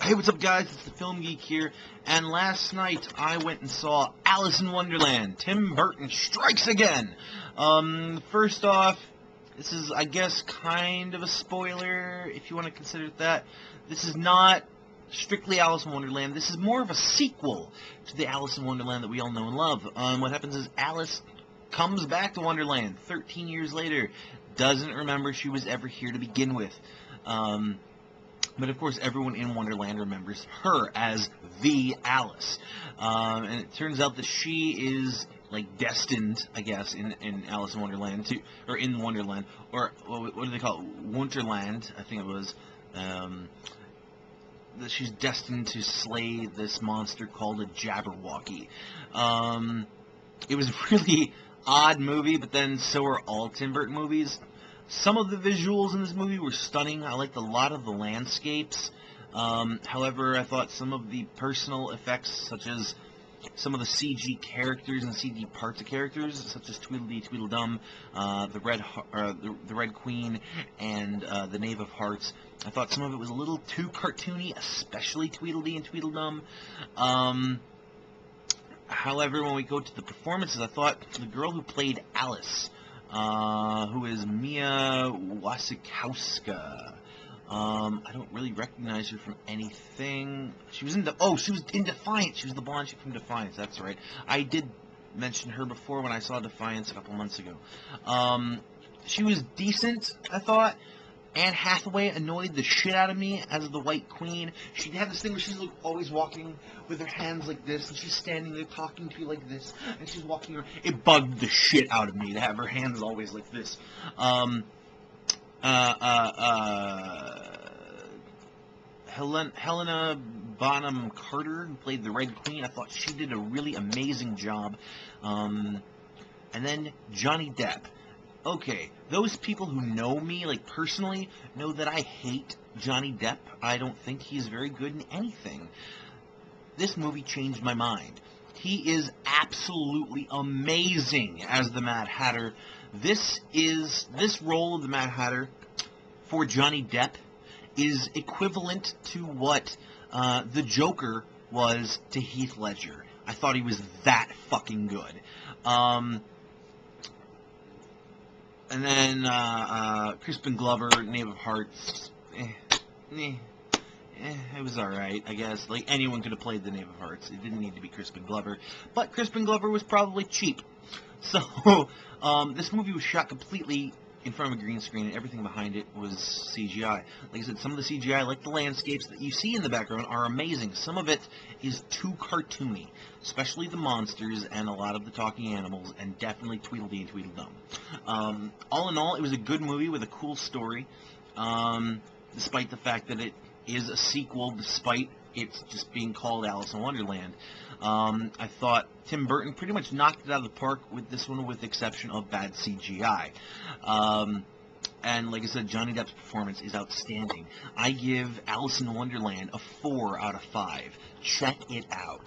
Hey, what's up, guys? It's the Film Geek here, and last night I went and saw Alice in Wonderland. Tim Burton strikes again. First off, this is, I guess, kind of a spoiler, if you want to consider it that. This is not strictly Alice in Wonderland. This is more of a sequel to the Alice in Wonderland that we all know and love. What happens is Alice comes back to Wonderland 13 years later, doesn't remember she was ever here to begin with. But of course, everyone in Wonderland remembers her as the Alice. And it turns out that she is, like, destined, I guess, in Alice in Wonderland, or in Wonderland, or what do they call it? Wonderland, I think it was. That she's destined to slay this monster called a Jabberwocky. It was a really odd movie, but then so are all Tim Burton movies. Some of the visuals in this movie were stunning. I liked a lot of the landscapes. However, I thought some of the personal effects, such as some of the CG characters and CG parts of characters, such as Tweedledee Tweedledum, the Red Queen, and the Knave of Hearts, I thought some of it was a little too cartoony, especially Tweedledee and Tweedledum. However, when we go to the performances, I thought the girl who played Alice, who is Mia Wasikowska. I don't really recognize her from anything. She was in Defiance. She was the blonde chick from Defiance. That's right. I did mention her before when I saw Defiance a couple months ago. She was decent, I thought. Anne Hathaway annoyed the shit out of me as the White Queen. She had this thing where she's like always walking with her hands like this, and she's standing there talking to you like this, and she's walking around. It bugged the shit out of me to have her hands always like this. Helena Bonham Carter, who played the Red Queen, I thought she did a really amazing job. And then Johnny Depp. Okay, those people who know me, like, personally, know that I hate Johnny Depp. I don't think he's very good in anything. This movie changed my mind. He is absolutely amazing as the Mad Hatter. This role of the Mad Hatter for Johnny Depp is equivalent to what the Joker was to Heath Ledger. I thought he was that fucking good. And then Crispin Glover, Knave of Hearts, it was alright, I guess. Like, anyone could have played the Knave of Hearts. It didn't need to be Crispin Glover. But Crispin Glover was probably cheap. So, this movie was shot completely in front of a green screen, and everything behind it was CGI. Like I said, some of the CGI, like the landscapes that you see in the background, are amazing. Some of it is too cartoony, especially the monsters and a lot of the talking animals, and definitely Tweedledee and Tweedledum. All in all, it was a good movie with a cool story, despite the fact that it is a sequel, despite it's just being called Alice in Wonderland. I thought Tim Burton pretty much knocked it out of the park with this one, with the exception of BAD CGI. And like I said, Johnny Depp's performance is outstanding. I give Alice in Wonderland a 4 out of 5. Check it out.